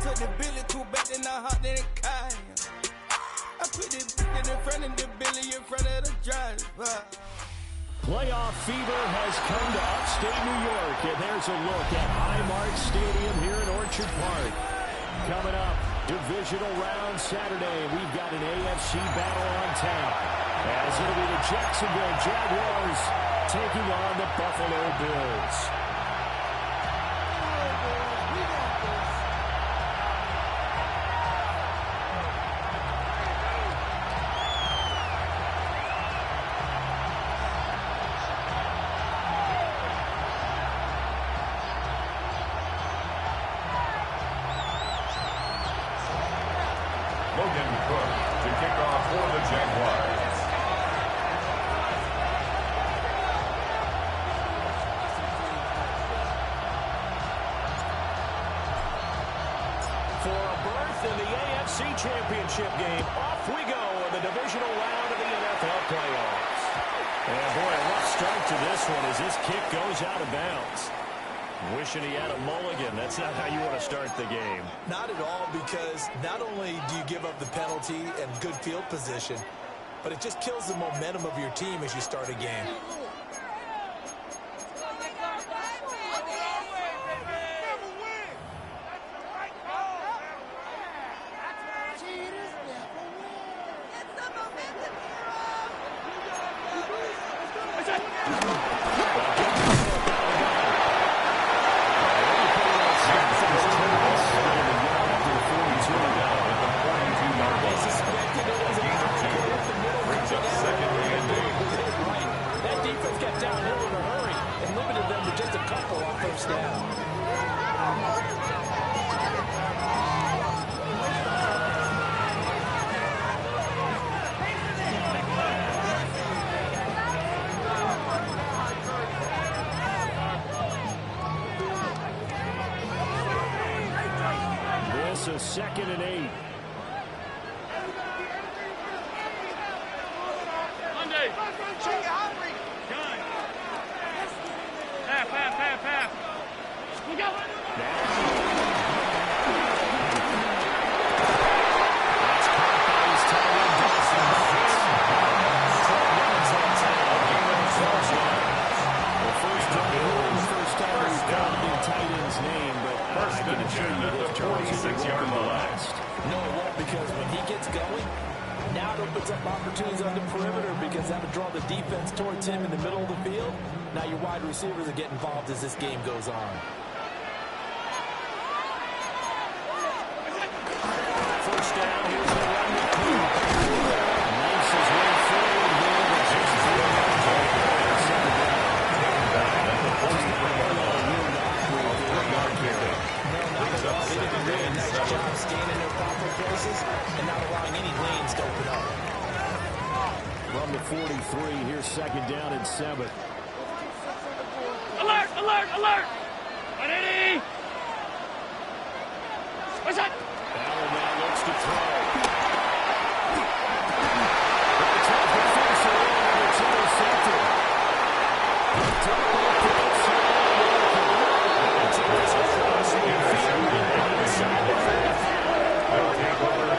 took the Billy too bad and I hopped in the car. I put the Billy in front of the Billy in front of the driver. Playoff fever has come to upstate New York, and there's a look at Highmark Stadium here in Orchard Park. Coming up, Divisional round Saturday, we've got an AFC battle on tap, as it'll be the Jacksonville Jaguars taking on the Buffalo Bills. To kick off for the Jaguars. For a berth in the AFC Championship game, off we go in the divisional round of the NFL playoffs. And boy, a rough start to this one as this kick goes out of bounds. Wishing he had a mulligan. That's not how you want to start the game. Not at all, because not only do you give up the penalty and good field position, but it just kills the momentum of your team as you start a game. This is 2nd and 8. Monday. Half. Look out. First and 10 at the 26-yard line. No, it won't, because when he gets going, now it opens up opportunities on the perimeter, because that would draw the defense towards him in the middle of the field. Now your wide receivers will get involved as this game goes on. First down, here's the run. Nice his way forward here. They did a really nice job staying in their proper places and not allowing any lanes to open up. From the 43, here's 2nd down and 7. Alert! 180! What's that? Allen now looks to throw. It's intercepted.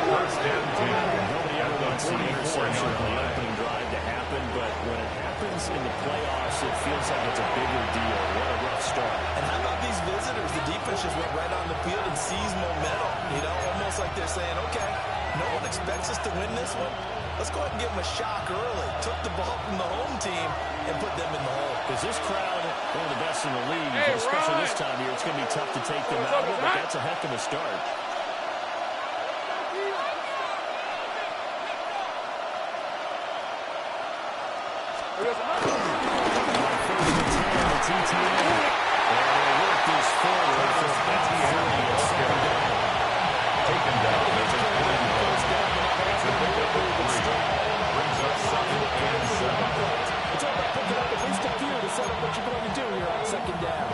First and 10. Nobody ever wants the interception on the opening drive to happen, but when it happens in the playoffs, it feels like it's a bigger deal. What a rough start. And how about these visitors? The defense just went right on the field and seized momentum. You know, almost like they're saying, okay, no one expects us to win this one. Let's go ahead and give them a shock early. Took the ball from the home team and put them in the hole. Because this crowd, one of the best in the league, especially this time of year, it's going to be tough to take them out of it, but that's a heck of a start. Taken down. Brings up 2nd and 7. It's all about picking up at least a few to set up what you're going to do here on 2nd down.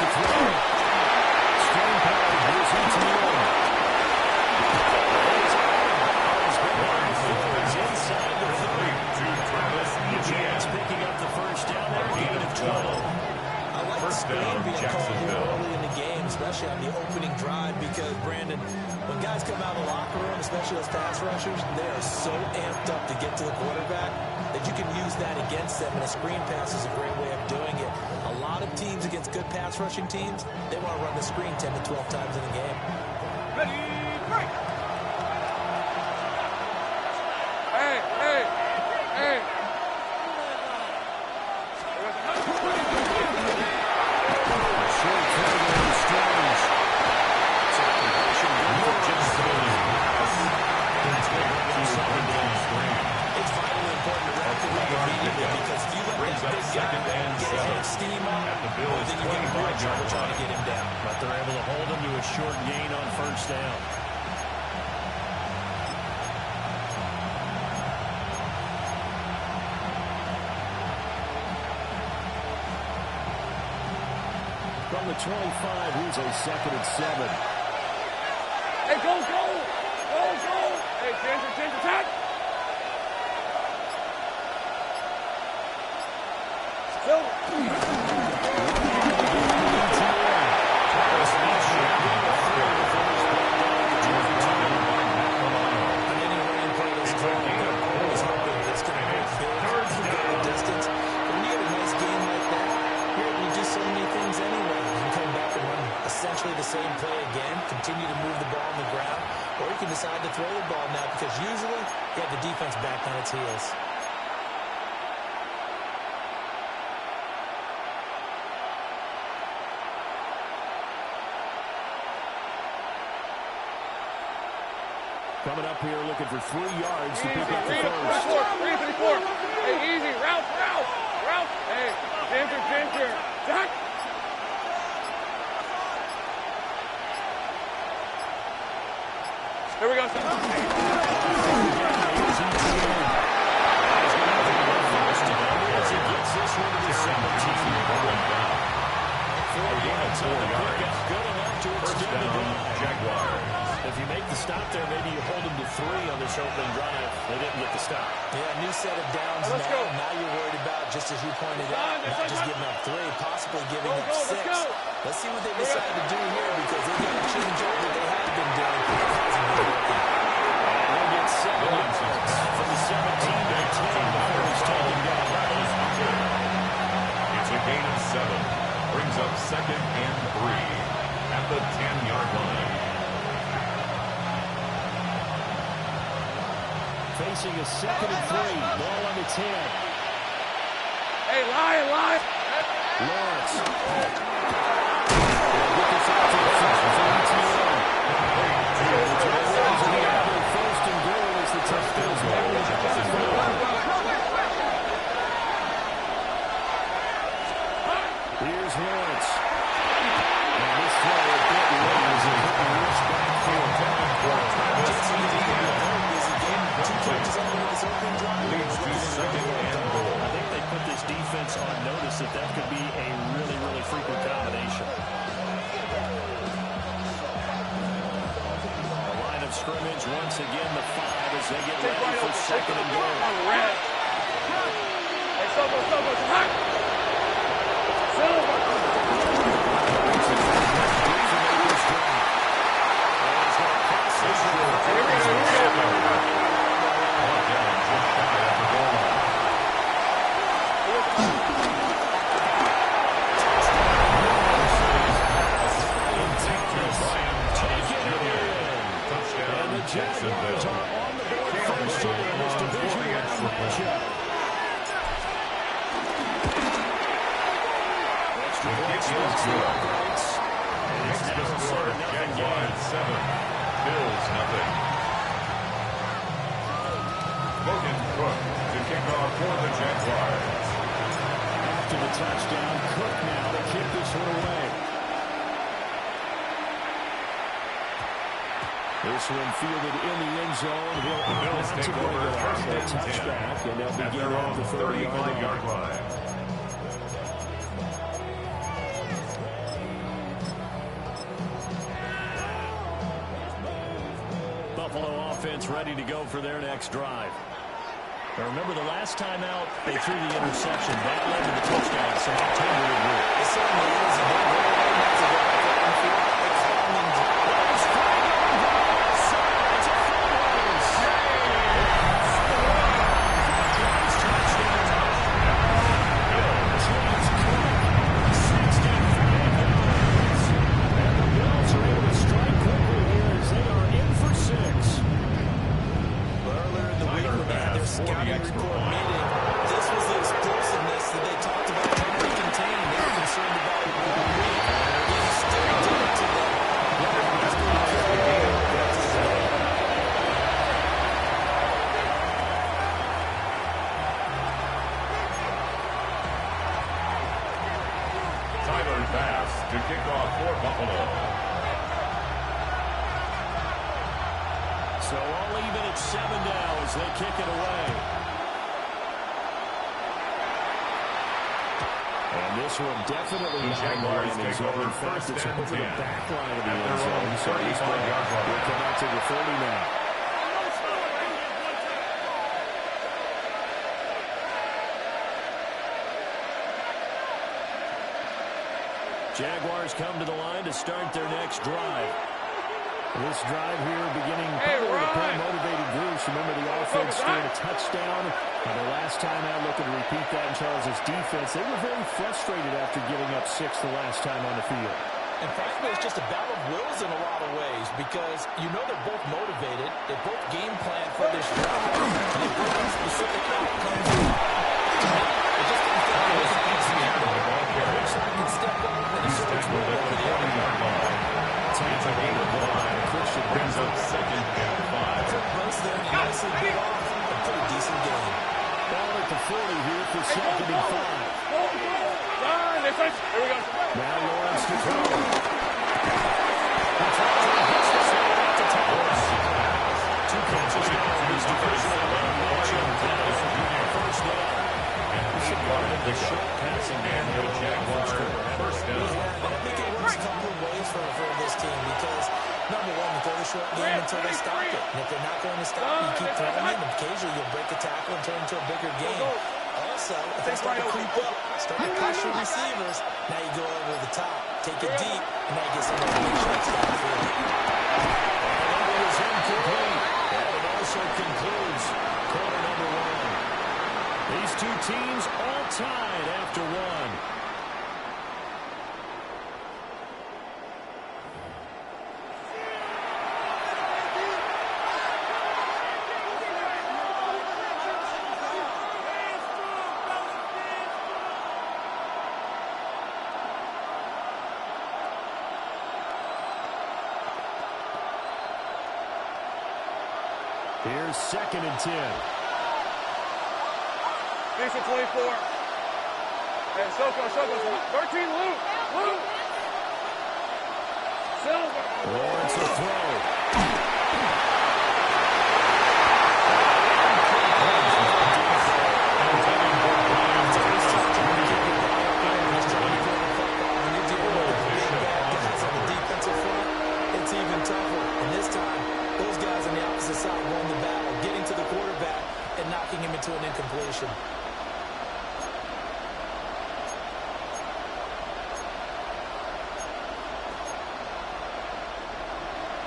to throw. String power. Here's ETN. Inside the 30. The Jags picking up the first down there, gain of 12. I like the screen being called here early in the game, especially on the opening drive, because, Brandon, when guys come out of the locker room, especially those pass rushers, they are so amped up to get to the quarterback that you can use that against them, and a screen pass is a great way of doing it. A lot of teams against good pass rushing teams, they want to run the screen 10 to 12 times in the game. Ready, break! Hey, hey, hey! It's vitally important to wrap the league immediately, because if you let this big guy get a head of steam up, then you get in more trouble trying to get him down. But they're able to hold him to a short gain on first down. From the 25, here's a 2nd and 7. Hey, go, go! Go, go! Hey, change, attack! Essentially the same play again, continue to move the ball on the ground, or you can decide to throw the ball now, because usually you have the defense back on its heels. Coming up here looking for 3 yards to pick up the Easy, first. 3-4. Hey, easy, route. Hey, ginger, Jack. Here we go, son. As he gets this one to the 17. 4 yards on the pickup. Good enough to extend the drive. Jaguars. If you make the stop there, maybe you hold them to 3 on this opening drive. They didn't get the stop. Yeah, new set of downs Let's now. go. Now you're worried about, just as you pointed out, not just giving up 3, possibly giving up Let's 6. go. Let's see what they decide to do here, because they've got to change up what they have been doing. They'll get 7 yards from the 17 to the 10 before he's taken down. It's a gain of 7. Brings up 2nd and 3 at the 10-yard line. Facing a 2nd and 3. Ball on the 10. Hey, lie. Lawrence. They'll get this out to the first for ETN. First and goal as the touchdown. Here's Lawrence. And this throw a bit late as he hit the wrist back for Leads to 2nd and goal. I think they put this defense on notice that could be a really, really frequent combination. The line of scrimmage, once again, the 5 as they get ready for 2nd and goal. Hey, Silva, attack! Silva! Jaguars are on the board first here in this division matchup. Extra points, Next to score, Jaguars 7, Bills nothing. Logan Cook to kick off for the Jaguars. After the touchdown, Cook now to kick this one away. This one fielded in the end zone. The Bills take over first and 10 touchback, and they'll at begin their at own the 35-yard line. Buffalo offense ready to go for their next drive. Now remember, the last time out, they threw the interception. That led to the touchdown, so now time to regroup. It certainly is. And they're very organized to go out there and feel like they're finding It's flag on the right side to Flores. Jags touchdown. Bills leads Cook 65 yards. And the Bills are able to strike quickly here as they are in for 6. earlier in the week when they had their scouting report meeting. This was the explosiveness that they talked about trying to contain. They were concerned about it all week. They still did it to them. Tyler pass to kick off for Buffalo. So all even at 7 now as they kick it away. And this one definitely not in the landing zone. In fact, it's over the back line of the end zone. So he's going to come out to the 30 now. Jaguars come to the line to start their next drive. This drive here beginning probably with a pretty motivated Bruce. Remember, the offense scored a touchdown. And the last time out, looking to repeat that in Charles' defense. They were very frustrated after giving up 6 the last time on the field. And frankly, it's just a battle of wills in a lot of ways because you know they're both motivated. They both game plan for this drive. And they both have specific outcomes. It just comes down to this piece together. Which side can step up and assert more over the other. Brings up 2nd and 5. Took Bruce there and nicely bit off a pretty decent game. Ball at the 40 here for 2nd and 5. Here we go. Now Lawrence to throw. Gets this one out to Thomas. 2 catches now in his divisional round matchup. First down. This is part of the short passing game here. Jaguars first down. I think it works a couple of ways for this team because, number one, you throw the short game until they stop it. And if they're not going to stop it, you keep throwing it. And occasionally you'll break a tackle and turn into a bigger game. Also, if they start to creep up, start to push your receivers, now you go over the top, take it deep, and now you get some of the big shots downfield. And it is incomplete. And it also concludes quarter number 1. These two teams all tied after 1. Here's 2nd and 10. Decent 24. Hey, Soko. 13, Luke. Silver. Lawrence will throw. It's even tougher. And this time, those guys on the opposite side won the battle, getting to the quarterback and knocking him into an incompletion.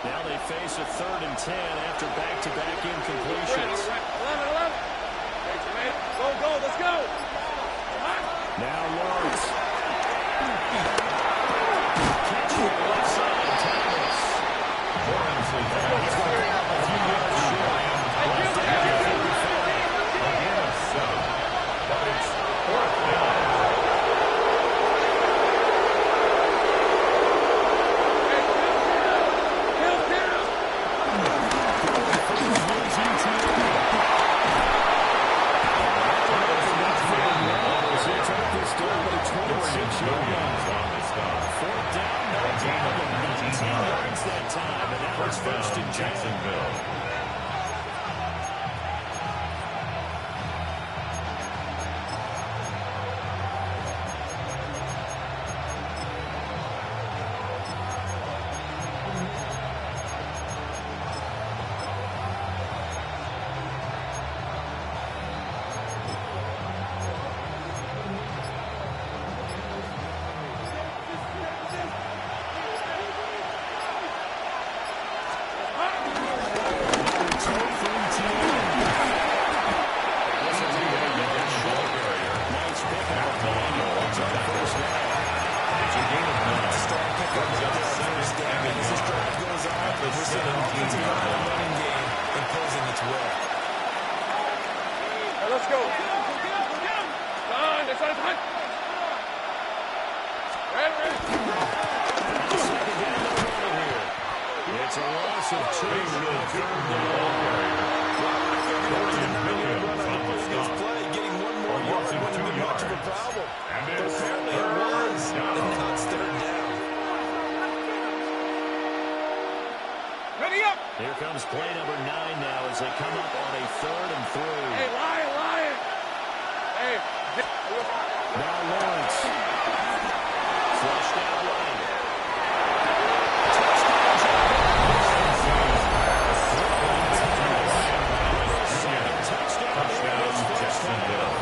Now they face a 3rd and 10 after back-to-back incompletions. 11. Go, let's go. Now Lawrence. Catch from the left side, Thomas. Lawrence is A few yards short. again a 7. But it's 4th down. That time, and that was 1st and Jacksonville. Let's go. It's a loss of 2. Getting one more yard wouldn't have been much of a problem. But apparently it was. And now it's third down. Ready up. Here comes play number 9 now as they come up on a 3rd and 3. Hey, Lion. Hey. Now Lawrence. Flushed out right. Touchdown, Jacksonville.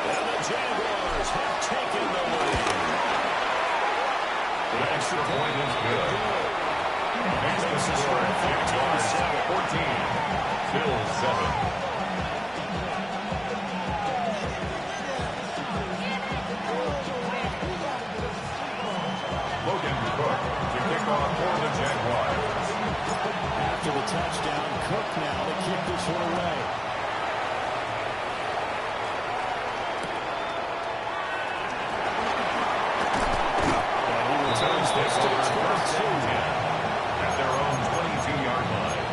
And the Jaguars have taken the lead. The extra point is good. Makes the score 15-14. Bills 7. Logan Cook to kick off for the Jaguars. After the touchdown, Cook now to kick this one away. And he returns this to 22 at their own 22-yard line.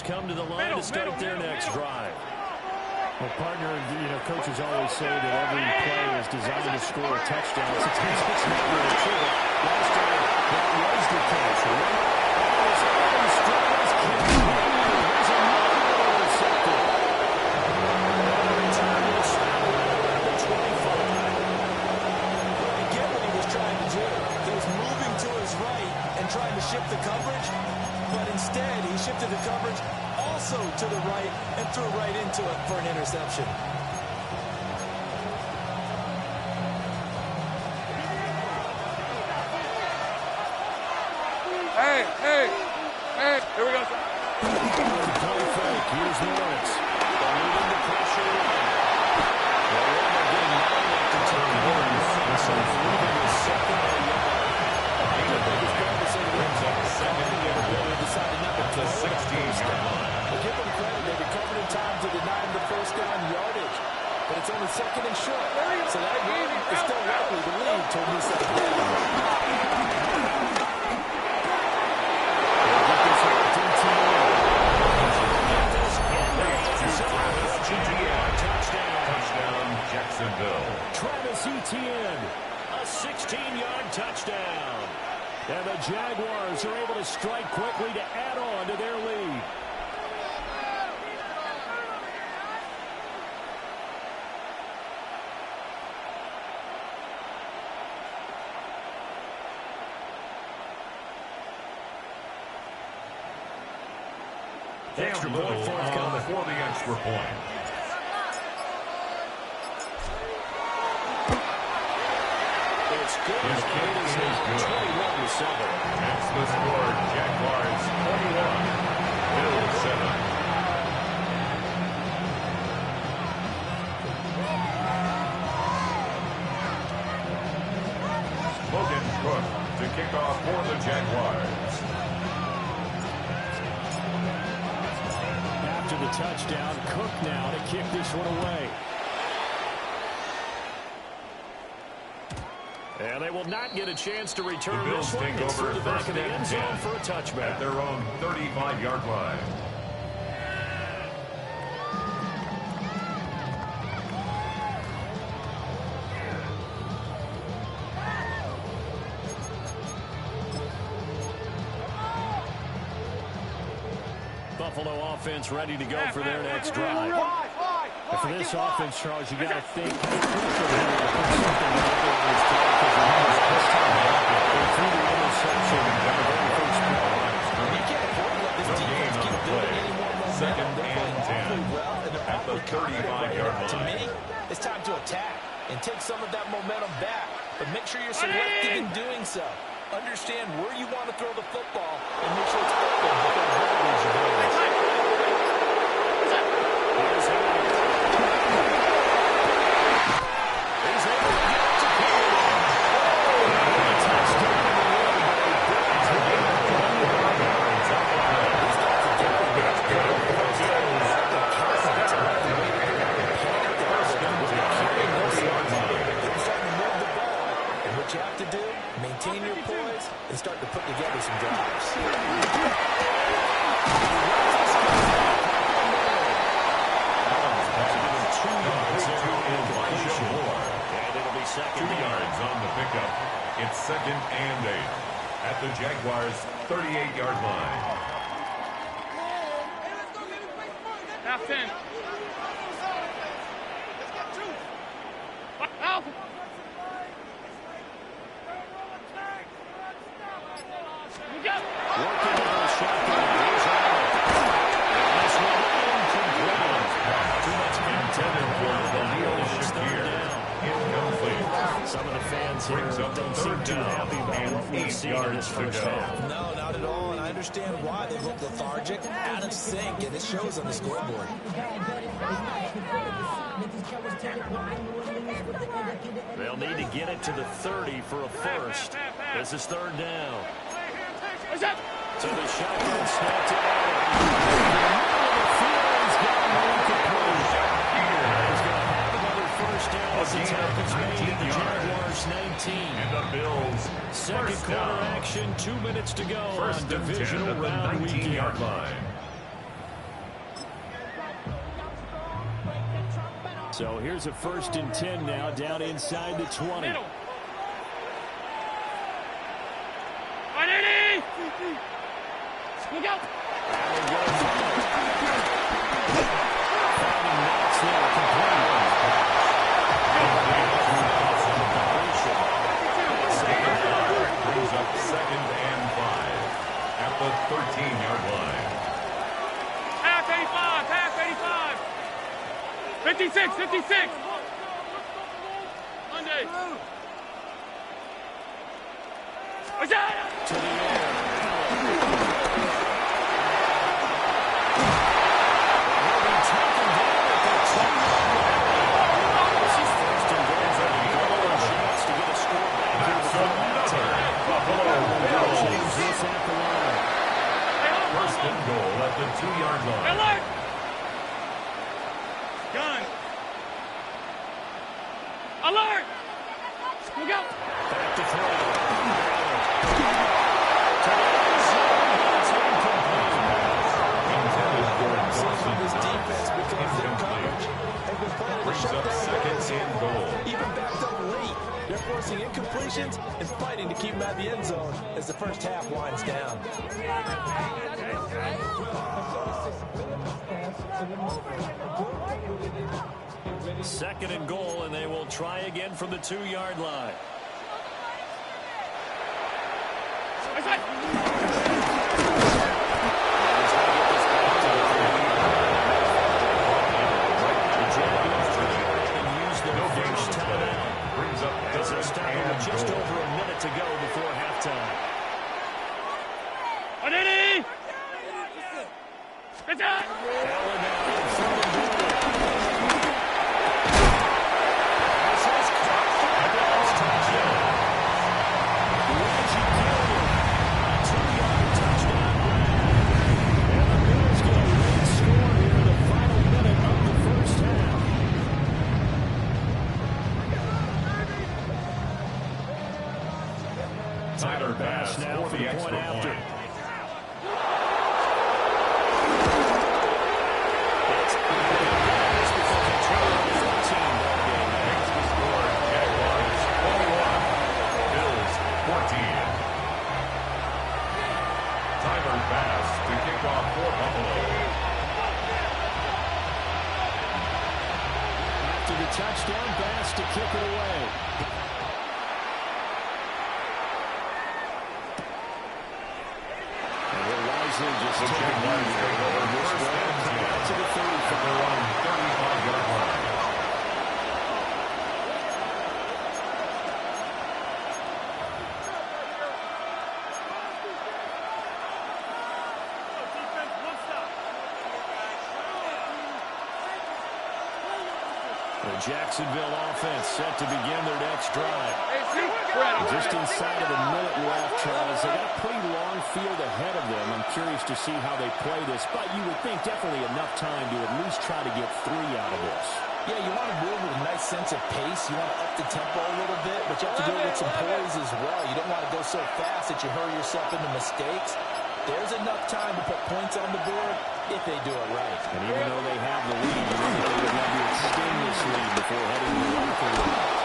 Come to the line to start their next drive. Well, partner, coaches always say that every play is designed to score a touchdown. Sometimes it's not really true, but last time that was the case. There's another intercepted. Return will stop at the 25. Well, I get what he was trying to do. He was moving to his right and trying to shift the coverage. But instead, he shifted the coverage also to the right and threw right into it for an interception. Hey. Here we go. Play fake. Here's Lawrence. They're moving the pressure in. They'll end up getting 9 after turn 1. So moving is second and yard. At the 16-yard line. But give them credit. They recovered in time to deny him the first down yardage. But it's only second and short. So that run is still likely to lead to a new set of Touchdown, Jacksonville. Travis Etienne, a 16-yard touchdown. And the Jaguars are able to strike quickly to add on to their lead. Extra point forthcoming for the extra point. It's good. His kick is good. 21-7. That's the score. Jaguars 21. Bills 7. Logan Cook to kick off for the Jaguars. After the touchdown, Cook now to kick this one away. And they will not get a chance to return The Bills this one. take It's over through the back first of the and end zone 10 for a touchback. at their own 35-yard line. Buffalo offense ready to go for their next drive. And for this offense, Charles, you got to think how crucial it is to put something together in this drive because this time they threw the interception at the very first play. You can't afford to let this defense keep building any more momentum. Second They're and playing 10 awfully well, and they're at the 35-yard To line. me, it's time to attack and take some of that momentum back. But make sure you're selective in doing so. Understand where you want to throw the football and make sure it's open before the ball leaves your hands. Here's and start to put together some drives. And it'll be second 2 yards on the pickup. It's 2nd and 8 at the Jaguars' 38-yard line. Half 10. Out. We got working on a shotgun. Here's Allen. This one incomplete. Too much intended for Khalil Shakir. Incomplete. Some of the fans here don't seem too happy about what we've seen in this first half. No, not at all, and I understand why they look lethargic, out of sync, and it shows on the scoreboard. They'll need to get it to the 30 for a first. This is 3rd down. So the shotgun snap to Allen. He's going to have another first down as the tackle's made at the Jaguars 19. And the Bills. Second quarter action, 2 minutes to go on divisional round weekend. 19-yard line. So here's a 1st and 10 now, down inside the 20. Look out! Allen goes on. Finding Knox there, complete. Brings up 2nd and 5 at the 13-yard line. Half 85, half 85. 56, 56. Monday. To the air. First and goal at the 2-yard line. Alert! Gun. Alert! Look out! Back to throw. This defense, because their coverage has been playing to Brings shut up down 2nd and goal. even backed up late. They're forcing incompletions and fighting to keep them out of the end zone as the first half winds down. Second and goal, and they will try again from the 2-yard line. As they stop with just over a minute to go before halftime. Ready? Good job. Allen now in front of goal. Reggie Gilbert, 2-yard touchdown grab. And the Bills get a late score here in the final minute of the first half. Tyler Pass Bass now for the the extra point after. point. It's before control of the 14 ball game. Makes the score Jaguars 21, Bills 14. Tyler Bass to kick off for Buffalo. After the touchdown, Bass to kick it away. Just The Jaguars take over first and 10 to the 35. at their own 35-yard line. The Jacksonville offense set to begin their next drive. Just inside of a minute left, Charles. They got a pretty long field ahead of them. I'm curious to see how they play this, but you would think definitely enough time to at least try to get 3 out of this. Yeah, you want to move with a nice sense of pace. You want to up the tempo a little bit, but you have to do it with some poise as well. You don't want to go so fast that you hurry yourself into mistakes. There's enough time to put points on the board if they do it right. And even though they have the lead, you think they would have to extend this lead before heading to the locker room.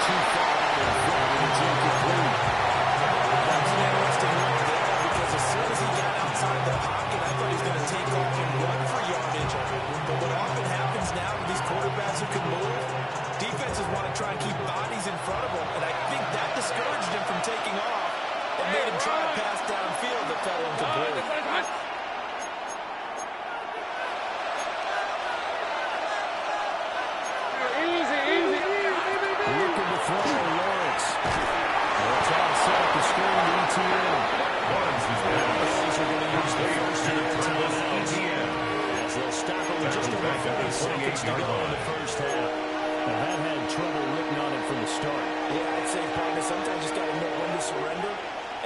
Too far out in front, and it's incomplete. That's an interesting look there, because as soon as he got outside the pocket, I thought he was going to take off and run for yardage. But what often happens now with these quarterbacks who can move, defenses want to try and keep bodies in front of them, and I think that discouraged him from taking off and made him try to pass downfield that fell incomplete. Lawrence. It's outside the screen to ETN. Lawrence is there. Bills are going to use the first and timeout. As they'll stop it with just over 30 seconds to go in the first half. Now that had trouble written on it from the start. Yeah, I'd say, partner, sometimes you just got to know when to surrender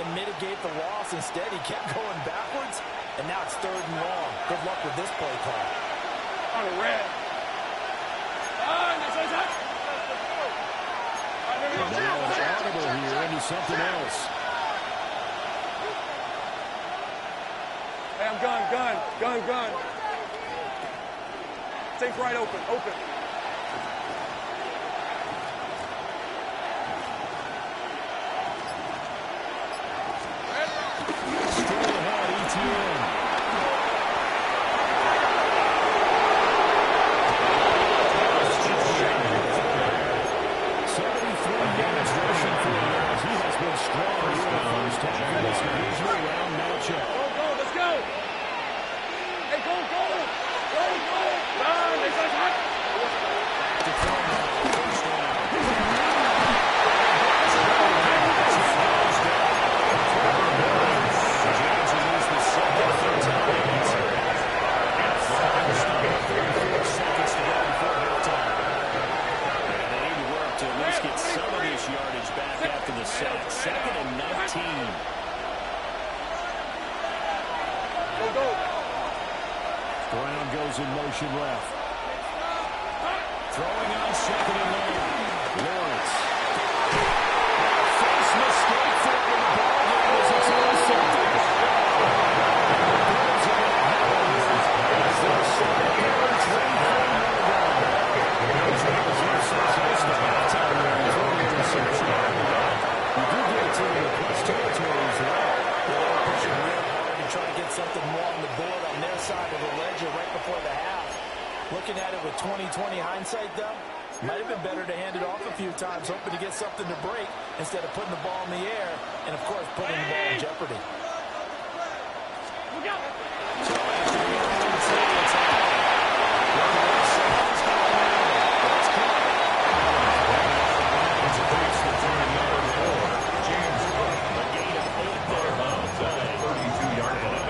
and mitigate the loss. Instead, he kept going backwards, and now it's 3rd and long. Good luck with this play call. On a red. Now an audible here into something else. Hey, I'm gun. Take right open. Still ahead, ETN. Strong in the first half of this divisional round matchup. Go, let's go. Hey, go. Run, let's go. To throw now, first down. Jags will lose the second 34 seconds to go before halftime. And they need to work to at least get some of this yardage back after the sack. 2nd and 19. Go. Brown goes in motion left. Throwing on 2nd and long. Lawrence. First mistake for him in the ball game as it's intercepted. Bills are going to have it as they're second down 24. Bills are going to use the halftime run for the interception. You do get a team in the plus territory as well. They're pushing real hard to try to get something more on the board on their side of the ledger right before the half. Looking at it with 20/20 hindsight, though, might have been better to hand it off a few times, hoping to get something to break instead of putting the ball in the air and, of course, putting the ball in jeopardy. So after the opening tee, it's out. That's caught. It's a base return number 4. James A gain of 8 there on the play. 32-yard line.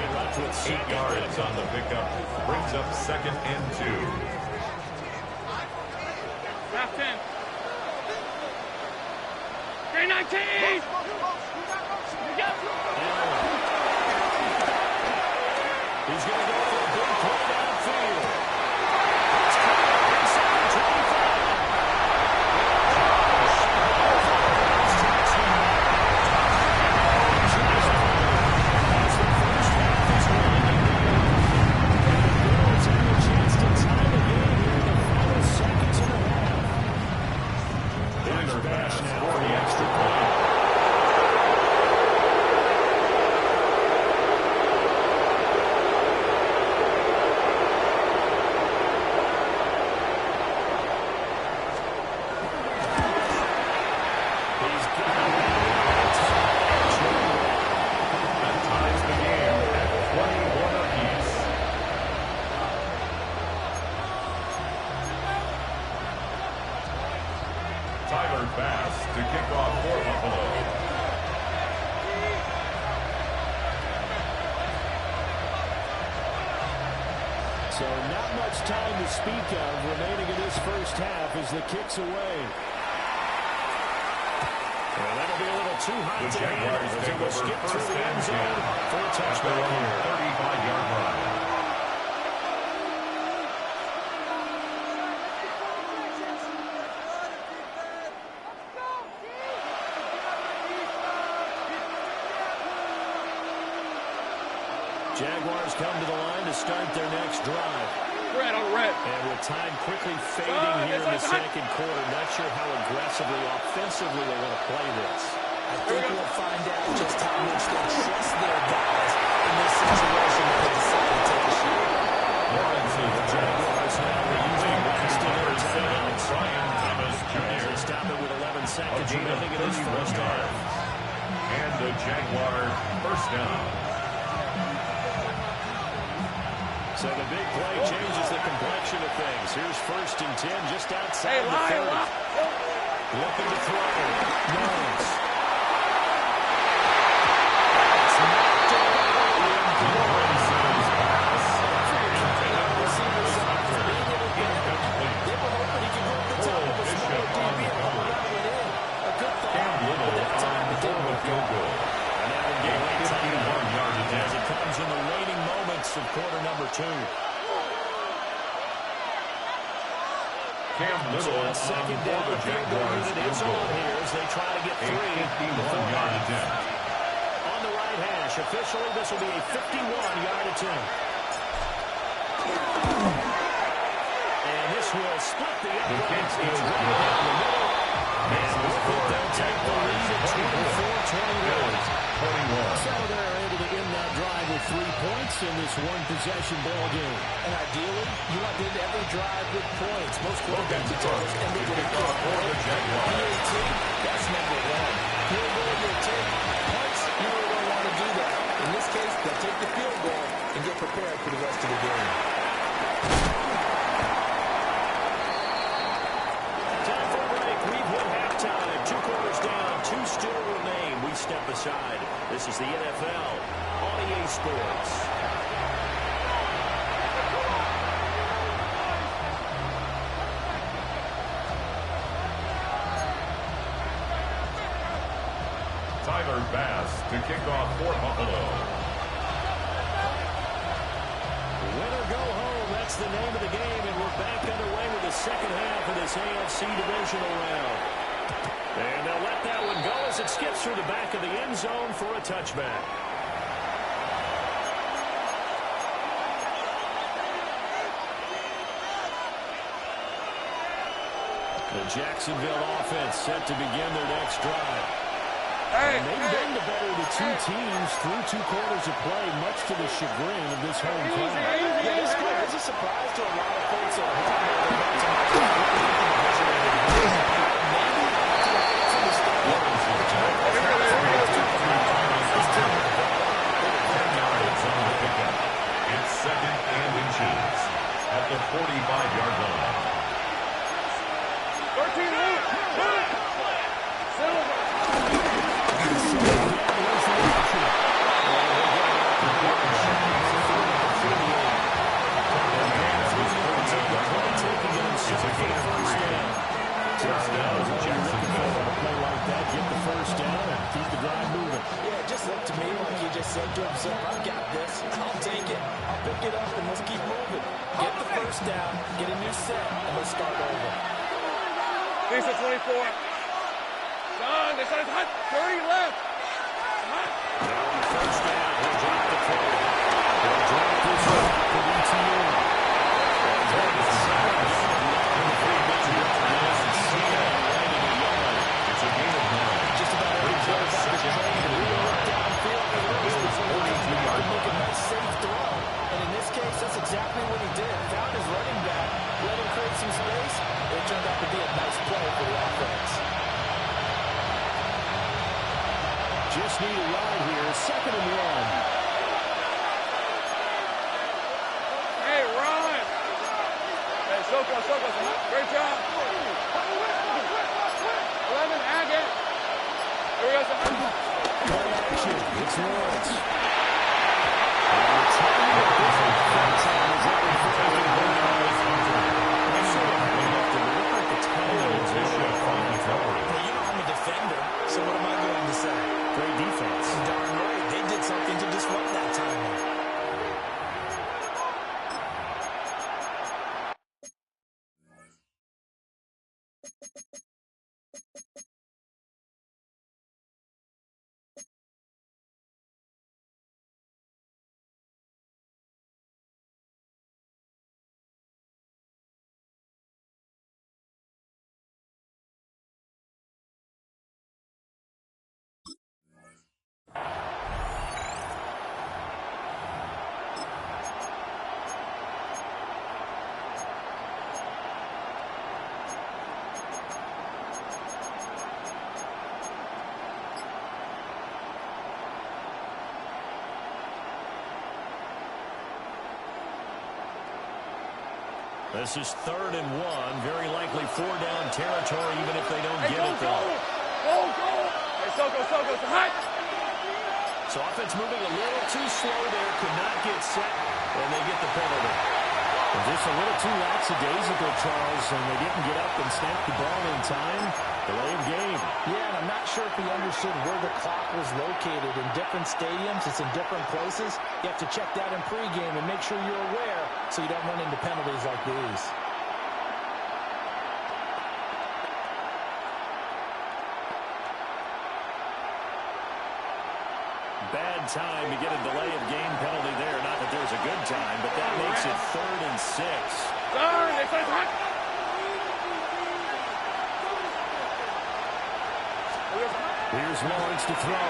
8 yards on the pickup. Brings up 2nd and 2. Half 10. 319. He's going to go for a big play downfield. It's caught inside the 25. As the first half is winding down. And the Bills have a chance to tie the game here in the final seconds of the half. There's Bash now for the extra point. To kick off for Buffalo. So not much time to speak of remaining in this first half as the kick's away. Well, that'll be a little too high The to handle Jaguars as take it will over skip through first the and end zone 10 for a at their touchdown own here. 35-yard line. Jaguars come to the line to start their next drive. Red on red. And with time quickly fading here in the second quarter, not sure how aggressively, offensively they want to play this. I think we'll find out just how much they trust their guys in this situation when they decide to take a shot. The Jaguars now using last in their timeouts. Brian Thomas As they Jr. stop it with 11 seconds gain of remaining in this 31 first half. yards. And the Jaguar first down. So the big play changes the complexion of things. Here's 1st and 10 just outside the 30. Looking to throw. Jones. As it comes in the waning moments of quarter number 2. Cam Little on Second down, for the Jaguars field field goal goal. here as they try to get A 3. 51-yard attempt. On the right hash, officially this will be a 51-yard attempt. And this will split the uprights. It's right down the middle. And they'll take the lead at 24-21. So they're able to end that drive with 3 points in this one-possession ball game. And ideally, you want to end every drive with points. Most quarterbacks are told us, and they would have got PAT, that's number 1. Field goal, you'll take. Punts, you really don't want to do that. In this case, they'll take the field goal and get prepared for the rest of the game. Time for a break. We've hit halftime. 2 quarters down. 2 still remain. We step aside. This is the NFL on EA Sports. Tyler Bass to kick off for Buffalo. Win or go home, that's the name of the game, and we're back underway with the second half of this AFC Divisional round. And they'll let that one go as it skips through the back of the end zone for a touchback. The Jacksonville offense set to begin their next drive. And they've been the better of the 2 teams through 2 quarters of play, much to the chagrin of this home crowd. Yeah, this score is a surprise to a lot of folks at home. It's 2nd and inches at the 45-yard line. 13 Luke. It's a gain of 3. First down, Jacksonville. Play like that, get the first down, and keep the drive moving. Yeah, it just looked to me like he just said to himself, I've got this. I'll take it. I'll pick it up, and let's keep moving. Get the first down, get a new set, and let's start over. Lisa 24. John, they said it's hot. 30 left. Hot. Now on first down, he'll drop the throw. He'll drop this one for ETU. It's a gain of 9. Just about every quarterback is trained to reel it downfield and release the ball. Make a nice safe throw. And in this case, that's exactly what he did. Found his running back, let him create some space. It turned out to be a nice play for the offense. Just need a ride here. 2nd and 1. Hey, Ron. Hey, Soko. Great job. 11, Agate. Here we go, son. Play action. It's Lawrence. And the timing of this defense is everything. Look like the timing is Bishop on the coverage. Well, you know I'm a defender, so what am I going to say? great defense. Darn right. They did something to disrupt that timing. This is 3rd and 1. Very likely 4-down territory, even if they don't get it, though. Go! Hey, so hot! So offense moving a little too slow there. Could not get set, and they get the penalty. And just a little too lackadaisical, Charles, and they didn't get up and snap the ball in time. Delay of game. Yeah, and I'm not sure if he understood where the clock was located. In different stadiums, it's in different places. You have to check that in pregame and make sure you're aware so you don't run into penalties like these. Bad time to get a delay of game penalty there. Not that there's a good time, but that makes it 3rd and 6. Here's Lawrence to throw.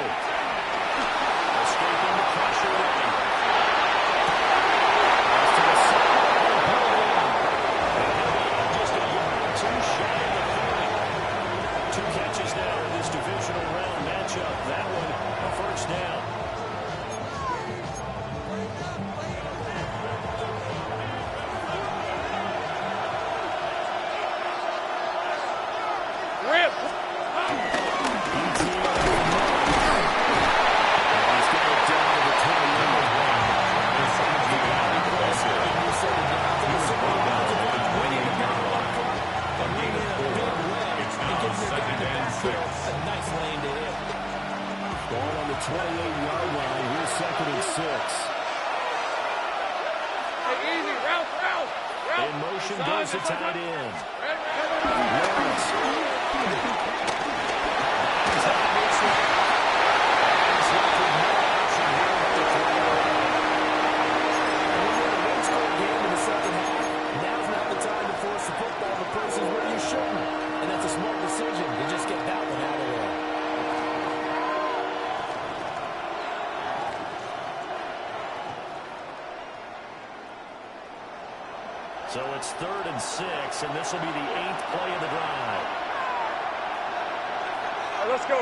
Escaping the pressure lane. Off to the side. Just a yard or two shy of the 30. 2 catches now in this divisional round matchup. That one a first down. Rip! Going on the 28-yard line. Here's 2nd and 6. Hey, easy, route. In motion goes the tight end. Now's not the time to force the football to places where you shouldn't. And that's a smart decision to just get that one out of there. So it's 3rd and 6, and this will be the 8th play of the drive. All right, let's go.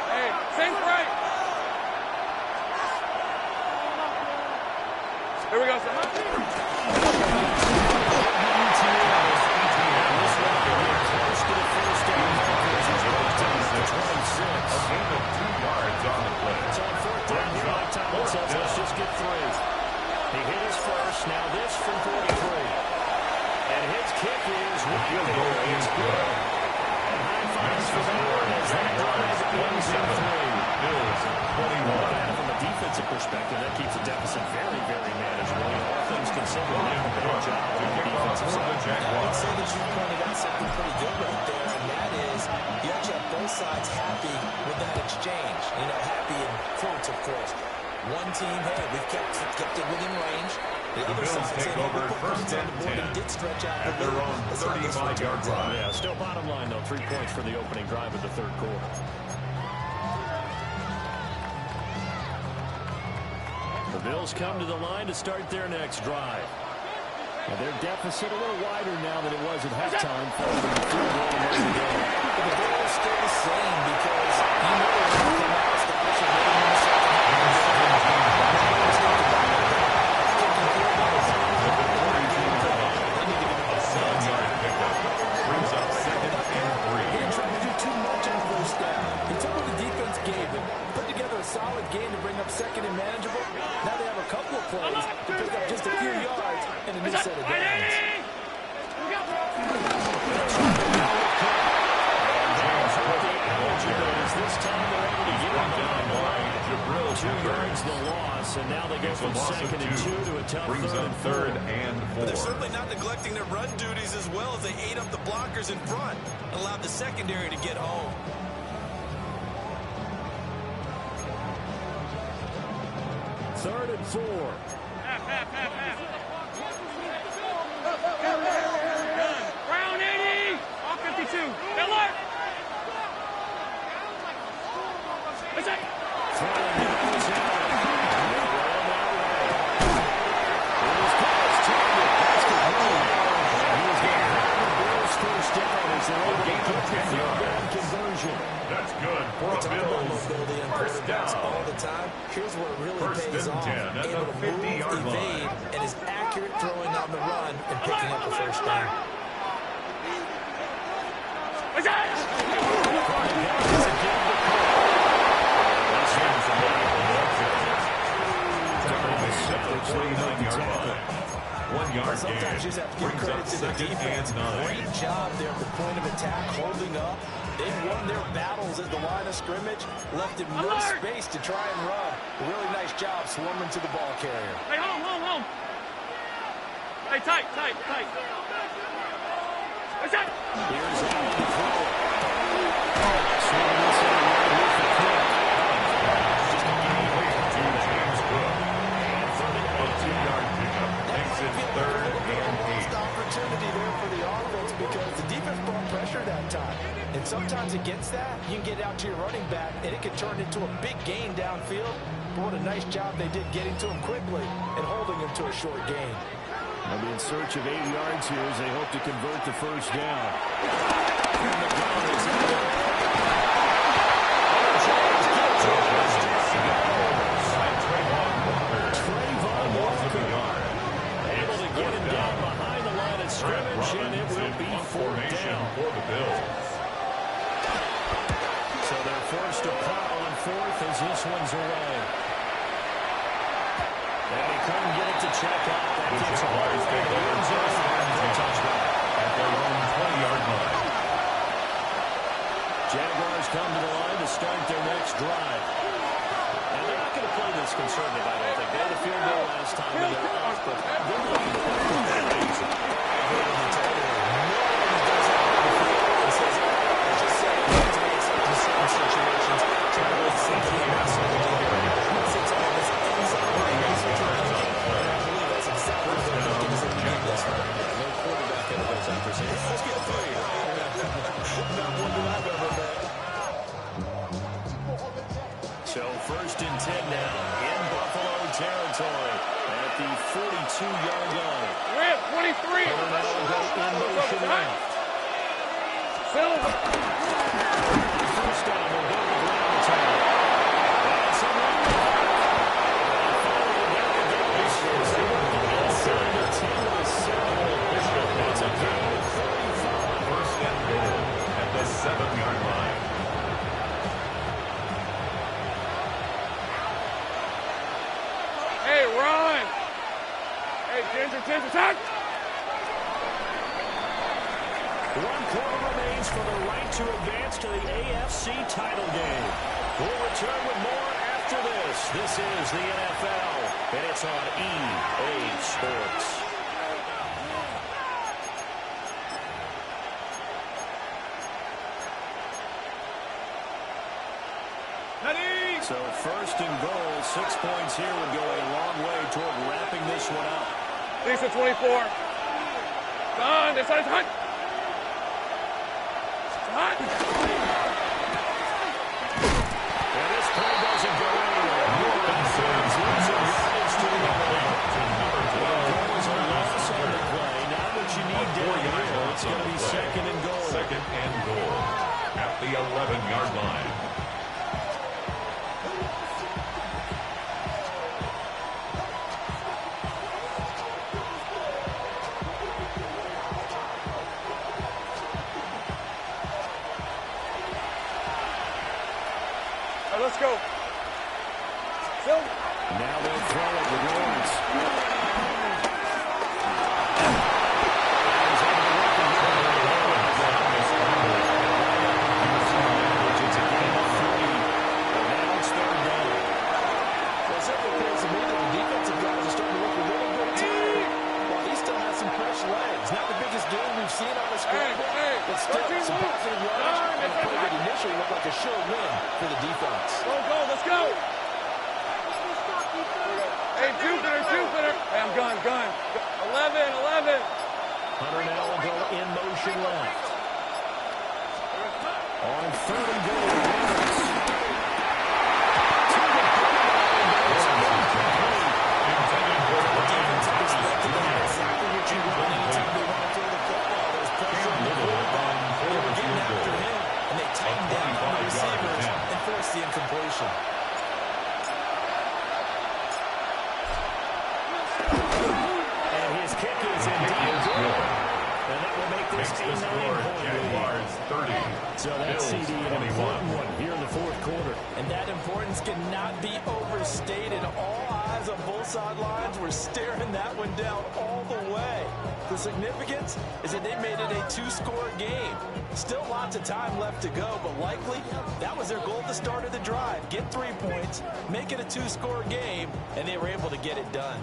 Hey, same right. Here we go, sir. Close to the first down. A gain of 2 yards on the play. So on 4th down, here Mike Tomlin says, let's just get 3. He hit his first, now this from 43. And his kick is Field goal is good. And high fives for that one as that drive ends in 3. Bills 21. From a defensive perspective, that keeps the deficit very, very manageable. All things considered, they have a better job on the defensive side. I would say that you pointed out something pretty good right there, and that is you actually have both sides happy with that exchange. You know, happy in quotes, of course. One team, hey, we've kept it within range. The other Bills side take said, over we put first points on and the board 10 and did stretch out at the their lead. own Let's not this 35-yard line. Yeah, still bottom line, though. 3 points for the opening drive of the 3rd quarter. The Bills come to the line to start their next drive. And their deficit a little wider now than it was at halftime. Following the field goal and ready to go. But the goal is still the same because you know they're going to come out, establish a rhythm in the second half. Brings up 2nd and 3. He didn't try to do too much on first down. He took what the defense gave him, put together a solid game to bring up 2nd and manageable. Now they have a couple of plays to pick up just a few yards and a new set of downs. This time they're able to get it done. 2 yards the loss, and now they go from 2nd and 2 to a tough Brings up 3rd and 4. But they're certainly not neglecting their run duties as well as they ate up the blockers in front and allowed the secondary to get home. Third and 4. Brown 80. All 52. Miller. That's good for a Bills. First down. All the time. Here's where it really pays off. First and 10 at able the to move, 50-yard evade, line. and is accurate accurate throwing on the run and picking up the first down. Sometimes you just have to give credit to the defense. Great job there at the point of attack, holding up. They've won their battles at the line of scrimmage, left him no space to try and run. Really nice job swarming to the ball carrier. Hey, home. Hey, tight. What's that? Here's Allen to throw it. Opportunity there for the offense because the defense brought pressure that time. And sometimes against that, you can get out to your running back, and it can turn into a big gain downfield. But what a nice job they did getting to him quickly and holding him to a short gain. They'll be in search of 8 yards here as they hope to convert the first down. Scrimmage, and it will be formation for the Bills. So they're forced to punt on fourth as this one's away. And he couldn't get it to check out. That gets all the way to the end zone for a touchdown at their own 20-yard line. Jaguars come to the line to start their next drive. And they're not going to play this conservative, I don't think. They had a field goal last time and they're off, but they're looking to play that easy. So first and 10 now in Buffalo territory at the 42-yard line. We're at 23. In motion left. First down, they'll go to ground time. That's a run. Inside the 10 with a 7. That's a gain of 35. First and goal at the 7-yard line. Hey, run. Hey, Ginger, tack. 1 quarter remains for the right to advance to the AFC title game. We'll return with more after this. This is the NFL, and it's on EA Sports. So first and goal, 6 points here would go a long way toward wrapping this one up. Lisa 24. Done. This side's hot. Hot. And this play doesn't go anywhere. Losing yards to the line. There was a loss on the play. Now that you need down here, it's going to be second and goal. Second and goal at the 11-yard line. Let's go. Phil. Now they'll throw it with Lawrence. It's a game of 3. And now it's third down. Well, it certainly appears to me that the defensive guys are starting to look a little bit tired. While he still has some fresh legs. Not the biggest game we've seen on the screen, but still some positive yards and a play that initially looked like a sure win for the defense. Go, let's go. Hey, Jupiter. Hey, I'm gun. 11. Hunter now will go in motion left. On third and goal, Lawrence. The incompletion. And make this Makes a the score Jaguars 30. So that's Bills CD, an 21. important one here in the fourth quarter. And that importance cannot be overstated. All eyes on both sidelines were staring that one down all the way. The significance is that they made it a two-score game. Still lots of time left to go, but likely that was their goal at the start of the drive. Get 3 points, make it a two-score game, and they were able to get it done.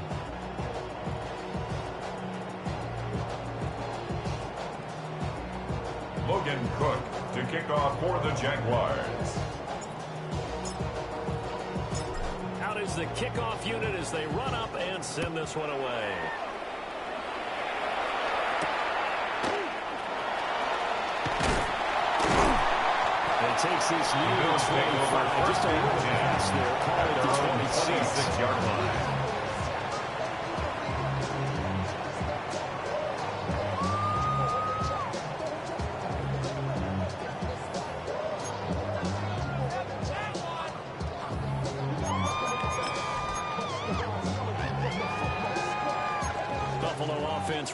Logan Cook to kick off for the Jaguars. Out is the kickoff unit as they run up and send this one away. And takes this near the 25, just a little pass there, called at the 26-yard line.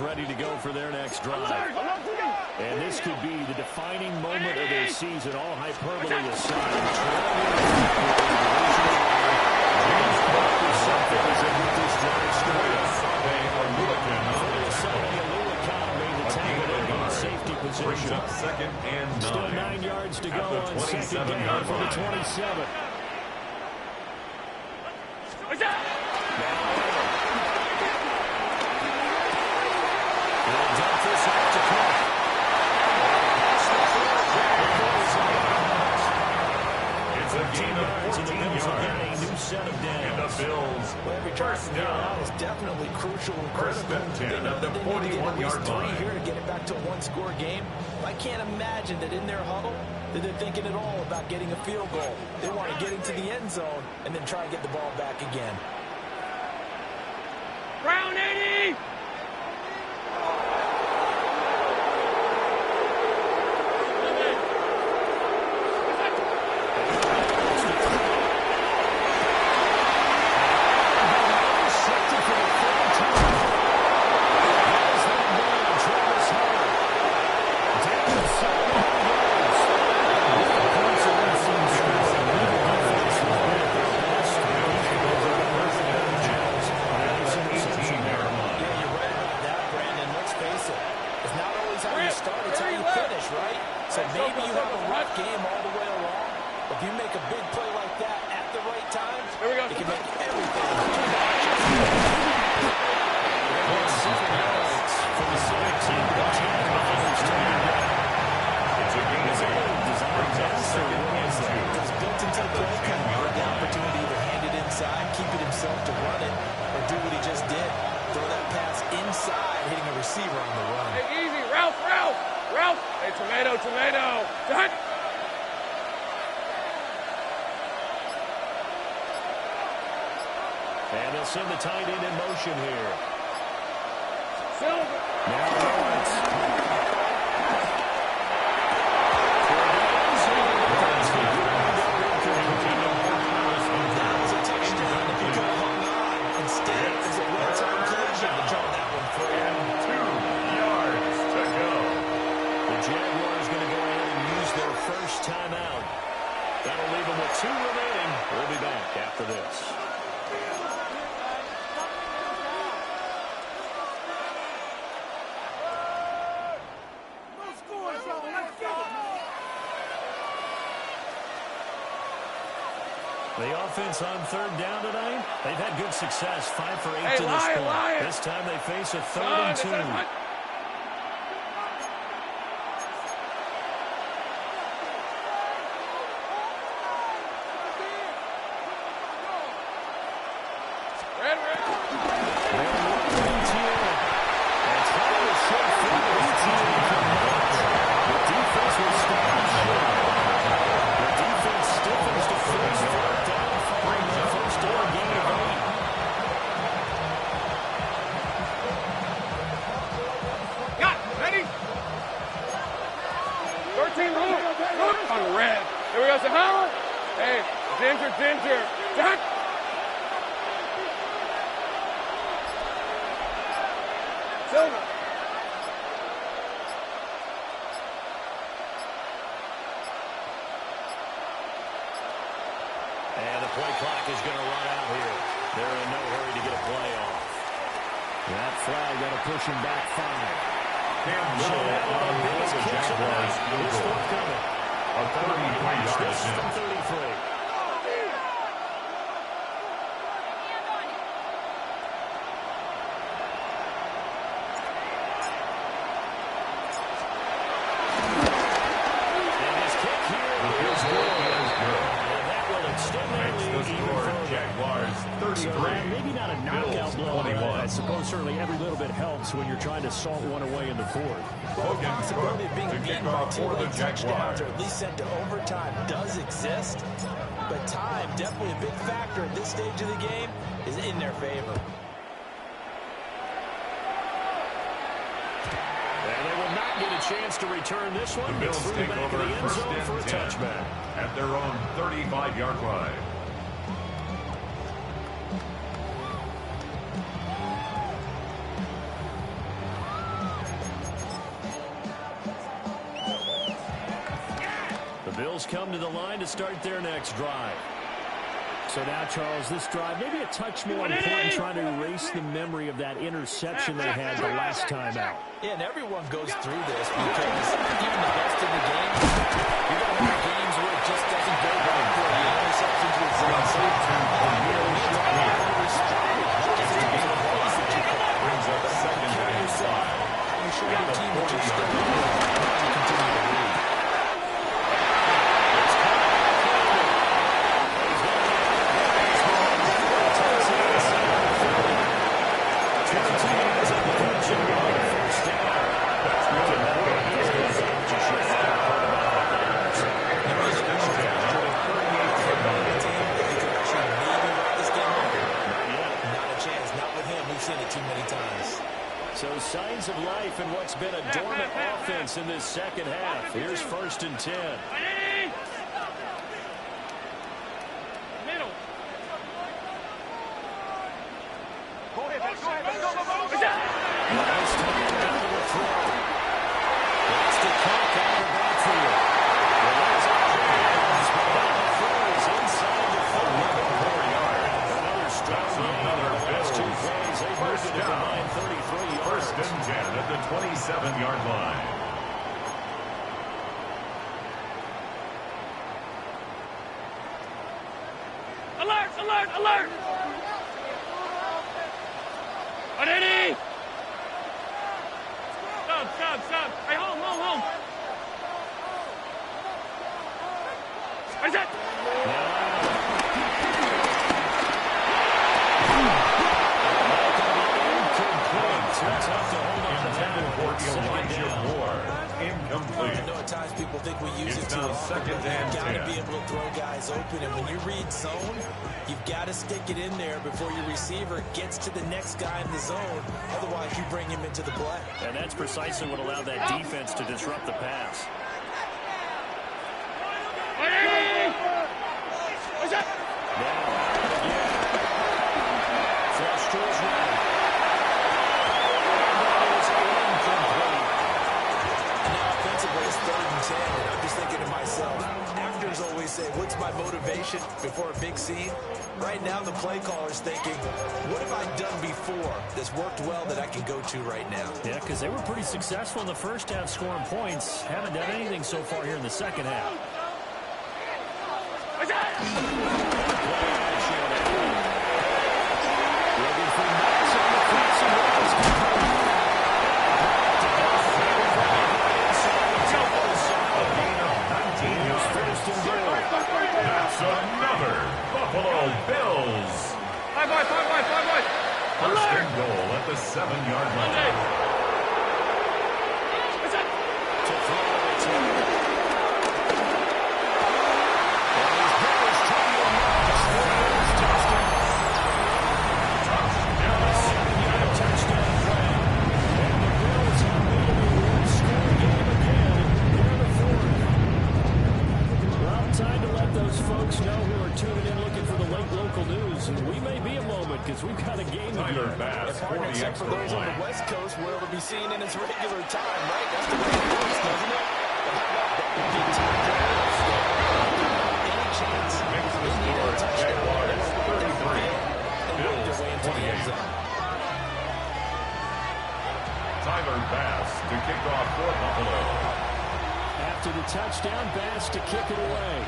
Ready to go for their next drive. And this could be the defining moment of their season, all hyperbole aside. Safety position. Second and 9. Still 9 yards to go on second down for the 27. It's a gain of 14 yards. A new set of downs. And the Bills first down. That was definitely crucial and First critical. and 10 They know at the that they need to get at least 41-yard 3 line. here to get it back to a one-score game. I can't imagine that in their huddle that they're thinking at all about getting a field goal. They want to get into the end zone and then try and get the ball back again. Brown 80! And they'll send the tight end in motion here. Silver. Now Lawrence. That was a touchdown if he could have hung on. Instead, it's a well-timed collision to draw that one free. And 2 yards to go. The Jaguars going to go ahead and use their first timeout. That'll leave them with 2 remaining. We'll be back after this. The offense on third down tonight, they've had good success, 5 for 8 to this point. This time they face a 3rd and 2. On red. Here we go, Sahara. Hey, Ginger. Jack. Silver. And the play clock is going to run out here. They're in no hurry to get a play off. That flag got to push him back 5. Cam Little on the Jaguars field goal. A 30-point yard attempt. 33. Maybe not a knockout blow, I suppose certainly every little bit helps when you're trying to salt one away in the fourth. Well, the possibility of being beaten by 2 late touchdowns or at least sent to overtime does exist, but time, definitely a big factor at this stage of the game, is in their favor. And they will not get a chance to return this one. The Bills take over first and for a 10 touchback at their own 35-yard line. Bills come to the line to start their next drive. So now, Charles, this drive maybe a touch more important, trying to erase the memory of that interception they had the last time out. Yeah, and everyone goes through this because even the best in the game, you're going to have games where it just doesn't go right for you. Interceptions result. Brings up second down and 5. You show your team that you're still in it. You continue to lead. So signs of life in what's been a dormant offense in this second half. Here's 1st and 10. Middle. Go ahead, let's go. Nice time down to the throw. That's the cock out of the backfield. Well, that's throws inside the 4 yards. Another strong run. The last 2 plays, they've moved it to combined 33 yards. First and 10 at the 27-yard line. Alert, alert, alert! Ready? Stop. Hey, home. Where's that? Incomplete. I know at times people think we use it to now second and you've got to 10. be able to throw guys open, and when you read zone, you've got to stick it in there before your receiver gets to the next guy in the zone. Otherwise, you bring him into the play. And that's precisely what allowed that defense to disrupt the pass. Where's that? Flush to his right. It's 3rd and 10, and I'm just thinking to myself, actors always say, what's my motivation before a big scene? Right now, the play caller's thinking, what have I done before that's worked well that I can go to right now? Yeah, because they were pretty successful in the first half scoring points. Haven't done anything so far here in the second half. Where's that? Looking for Max on the crossing routes. That's another Buffalo Bills. 5 boys. First and goal at the 7-yard line. Where's that? To throw and he's pushed to the Max. Now a 7-yard touchdown play. And the Bills have made it a one-score game again here in the 4th. Well, time to let those folks know who are tuning in looking for the late local news. And we may be a moment because we've got a game Tyler here. Bass for the Except for extra those on point. the West Coast where it'll be seen in its regular time, right? That's the way it works, doesn't it? Any chance? Makes the score pass to kick it away.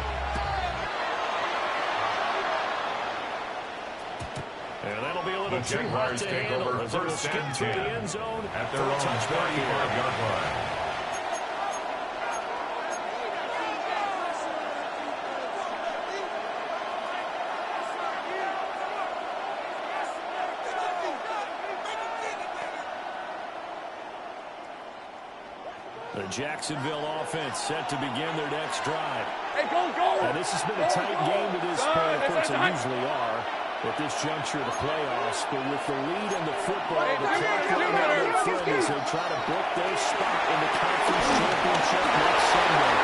And that'll be a little too hard to handle as it'll skip through the end zone at their for a own touchback here. 35-yard line. The Jacksonville offense set to begin their next drive. Hey, go! Now, this has been a tight game to this point. Of course, they usually are at this juncture of the playoffs. But with the lead in the football, the clock running out their friend as they try to book their spot in the conference championship next Sunday.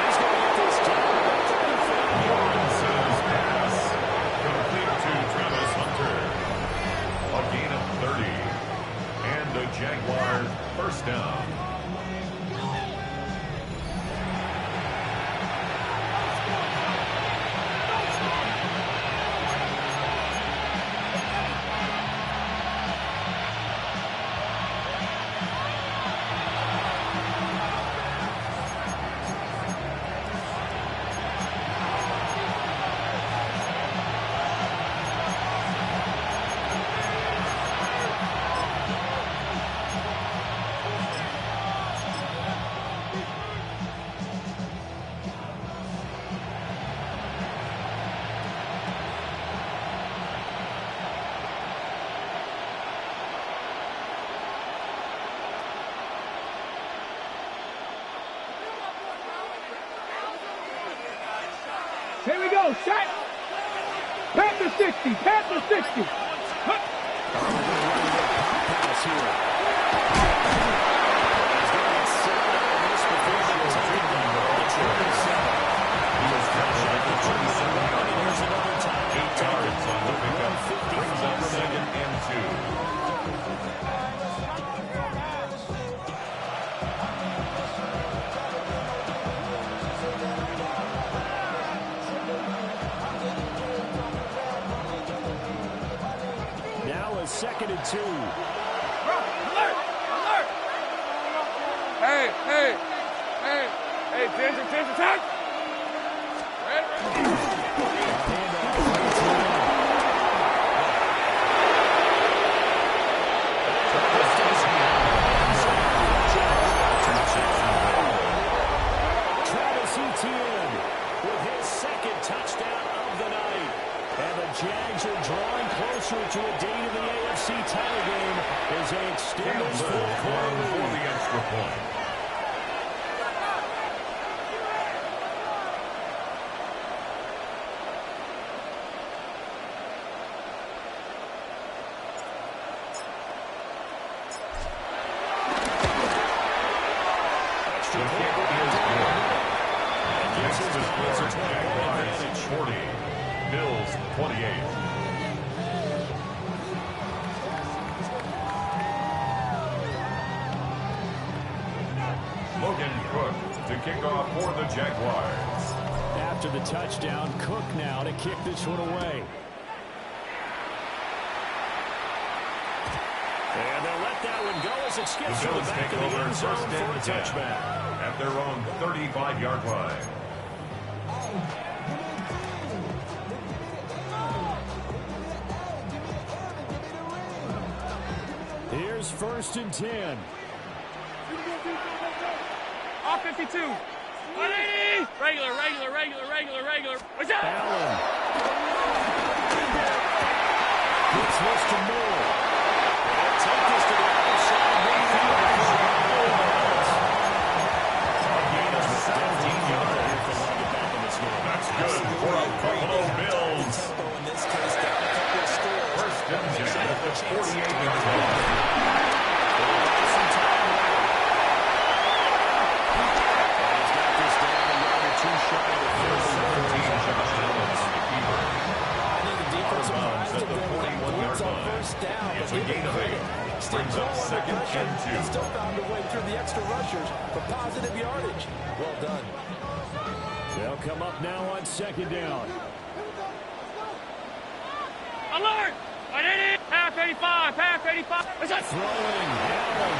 He's going to get this down to 35 yards. Pass complete to Travis Hunter. A gain of 30. And the Jaguars first down. Here we go, set! Panther 60, Panther 60! Pass here. Here's another time. 8 yards on the pickup. Brings up 2nd and 2. Now a 2nd and 2. Alert! Hey, Ginger, attack! With his 2nd touchdown of the night. And the Jags are drawing closer to a date in the AFC title game as they extend this fourth-quarter for lead. the extra point. Extra The point. kick is good. Next is Jaguars 40, Bills 28. Logan Cook to kick off for the Jaguars. After the touchdown, Cook now to kick this one away. And they'll let that one go as it skips The to the Bills back take of the over end zone 1st for a and 10 touchback. at their own 35-yard line. Here's 1st and 10. Off 52. 180. Regular. What's up? Allen. Gets this to Moore. They'll take this to the other side. A gain of 17 yards. That's good for a Buffalo Bills. In this case, down a couple of scores. 1st and 10 at the 48-yard line. It's a gain of 8. Brings up 2nd and 2. Still found a way through the extra rushers for positive yardage. Well done. They'll come up now on 2nd down. Alert! 180. Half 85. What's up? Throwing. Allen.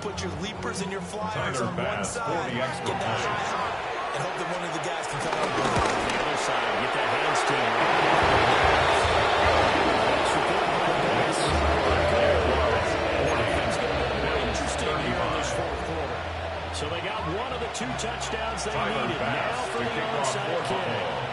put your leapers and your flyers Tyler on one Bass for side, the extra get that point. high hop, and hope that one of the guys can come up with it. The other side, get that handstand right. Interesting here in this fourth quarter. So they got one of the 2 touchdowns they needed. Now for the onside kick.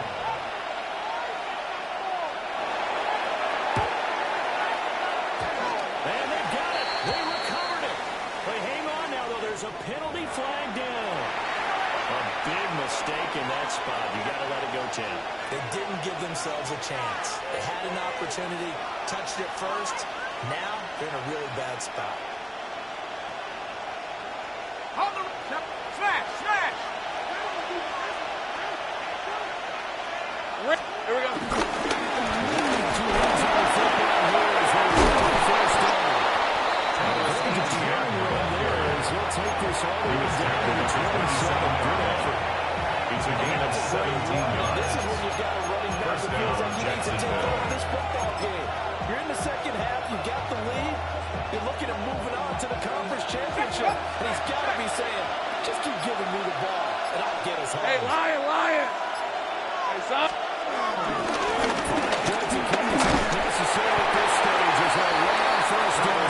A penalty flag down. A big mistake in that spot. You got to let it go, Tim. They didn't give themselves a chance. They had an opportunity, touched it first. Now they're in a really bad spot. Smash! Smash! Here we go. 2 hands on the football here as we run first down. He'll take this all the way down to the 27. Good effort. It's a gain of 17. This is when you've got a running back that feels like he needs to take over this football game. You're in the second half. You got the lead. You're looking at moving on to the conference championship. And he's got to be saying, just keep giving me the ball, and I'll get us home. Hey, Lion! Hey, son! Necessary at this stage is a long first down.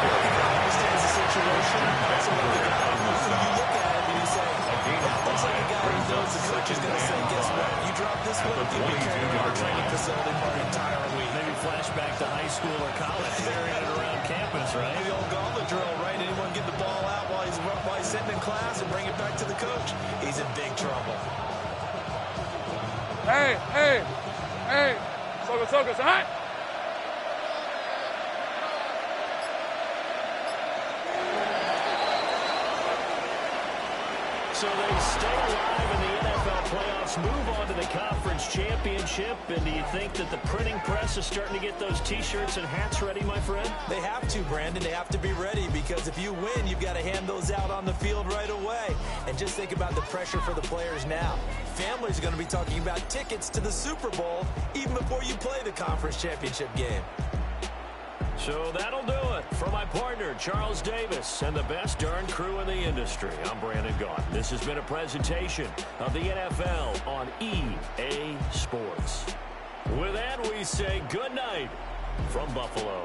Understands the situation. That's one of the guys who you look at him and you say, that looks like a guy who knows the coach is going to say, guess what? You drop this one, you'll be carrying our training facility for an entire week. Maybe flashback to high school or college. Carrying it around campus, right? The old gauntlet drill, right? Anyone get the ball out while he's sitting in class and bring it back to the coach? He's in big trouble. Hey! Soka, son! So they stay alive in the NFL playoffs, move on to the conference championship. And do you think that the printing press is starting to get those T-shirts and hats ready, my friend? They have to, Brandon. They have to be ready because if you win, you've got to hand those out on the field right away. And just think about the pressure for the players now. Families are going to be talking about tickets to the Super Bowl even before you play the conference championship game. So that'll do it. For my partner, Charles Davis, and the best darn crew in the industry, I'm Brandon Gaughan. This has been a presentation of the NFL on EA Sports. With that, we say good night from Buffalo.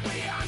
We are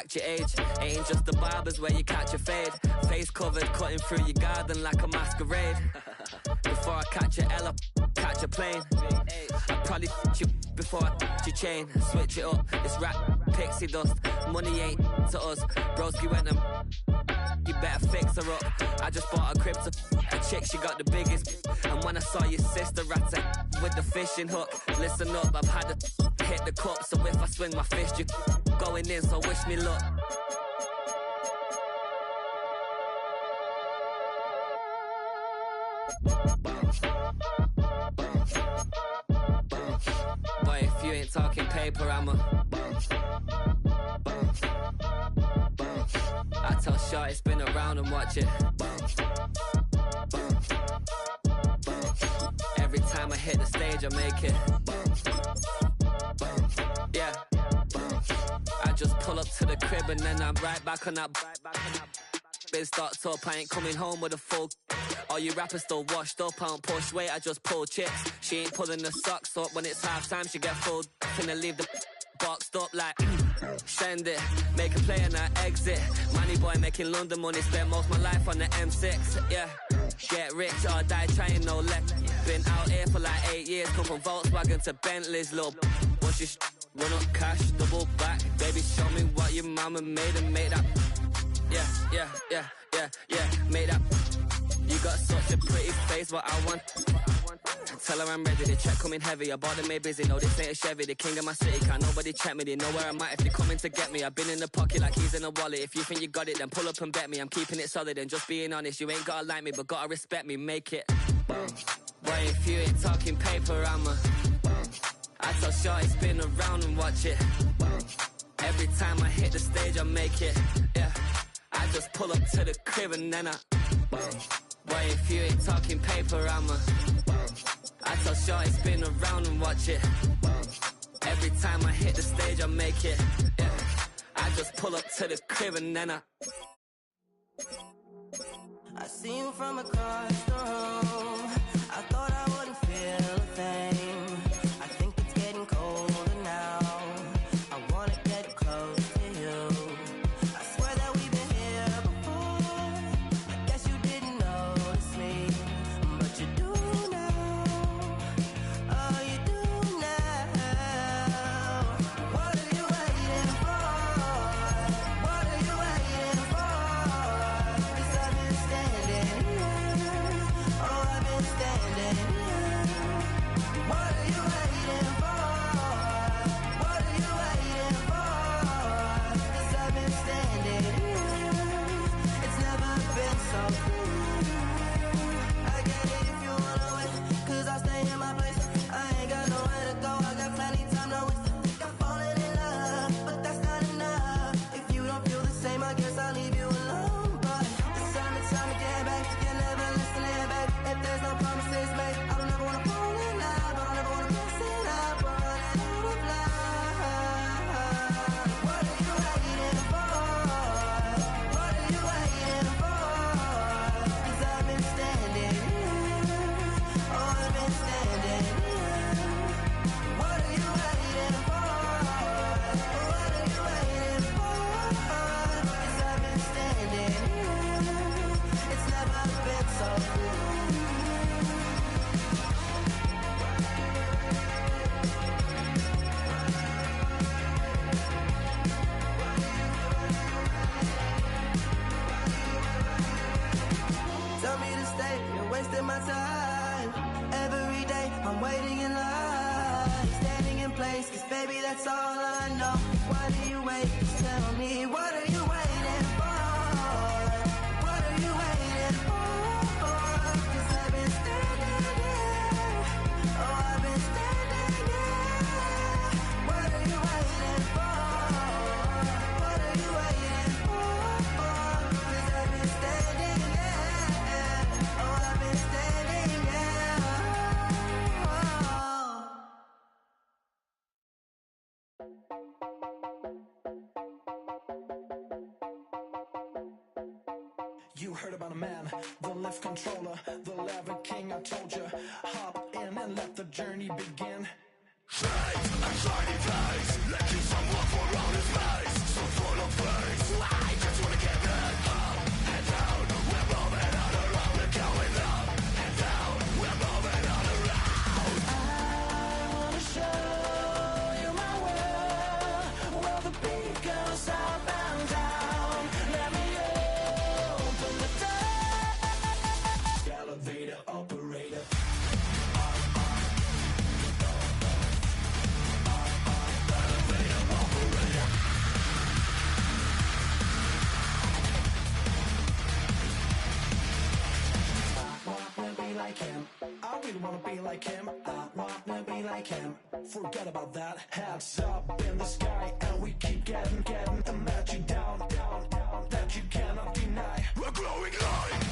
fact your age. Ain't just the barbers where you catch a fade. Face covered, cutting through your garden like a masquerade. Before I catch a L up, catch a plane. I probably you before I your chain. Switch it up, it's rap, pixie dust. Money ain't to us. Broski went and you better fix her up. I just bought a crib to a chick, she got the biggest. And when I saw your sister rat with the fishing hook, listen up, I've had to hit the cup. So if I swing my fist, you going in, so wish me luck. Boy, if you ain't talking paper, I'm a I tell shorty spin around and watch it. Every time I hit the stage, I make it. Yeah. I just pull up to the crib and then I'm right back on that. Been starts up, I ain't coming home with a full. All you rappers still washed up, I don't push weight, I just pull chips. She ain't pulling the socks up when it's half time, she get full. Finna leave the boxed up like send it, make a play and I exit. Money boy making London money, spent most my life on the M6. Yeah, get rich or die trying, no let. Been out here for like 8 years, come from Volkswagen to Bentley's, little. Once you run up cash, double back. Baby, show me what your mama made and make that. Yeah, make that. You got such a pretty face, what I want. Tell her I'm ready, the check coming heavy. I bought them made busy, no this ain't a Chevy. The king of my city, can't nobody check me. They know where I'm at if they coming to get me. I've been in the pocket like he's in a wallet. If you think you got it, then pull up and bet me. I'm keeping it solid and just being honest. You ain't gotta like me, but gotta respect me, make it. Boy, if you ain't talking paper, I'm a I tell shorty spin around and watch it. Every time I hit the stage, I make it. Yeah, I just pull up to the crib and then I boy, if you ain't talking paper, I'm a I tell shorty spin around and watch it. Every time I hit the stage, I make it. Yeah, I just pull up to the crib and then I see you from across the room. I thought I wouldn't feel a thing. I think it's getting colder now. I wanna get close to you. I swear that we've been here before. I guess you didn't notice me, but you do now. Oh, you do now. What are you waiting for? What are you waiting for? 'Cause I've been standing here. Oh, I've been standing here. What are you waiting for? What are you waiting for? 'Cause I've been standing here. It's never been so clear. I get it if you wanna wait, 'cause I'll stay in my place. I ain't got nowhere to go, I got plenty time to waste. Think I'm falling in love, but that's not enough. If you don't feel the same, I guess I'll leave you alone. But it's time again, babe. You're never listening, babe. If there's no promises made, I don't ever wanna fall in love. I don't ever wanna mess it up. We're running out of love. What are you waiting for? What are you waiting for? 'Cause I've been standing here. Oh, I've been standing here. What are you waiting for? What are you waiting for? 'Cause I've been standing here. It's never been so clear. Tell me to stay, you're wasting my time. Every day, I'm waiting in line. Standing in place, 'cause baby, that's all I know. Why do you wait? Just tell me, what are you waiting for? What are you waiting for? 'Cause I've been standing here. Oh, I've been standing here. What are you waiting for? What are you waiting for? 'Cause I've been standing here. Oh, I've been standing here. You heard about a man, the lift controller, the lever king. I told you, hop in and let the journey begin. Straight and shiny place, letting someone for all his face. So full of fun. really wanna be like him. I wanna be like him. Forget about that. Hands up in the sky, and we keep getting the magic down, that you cannot deny. We're glowing like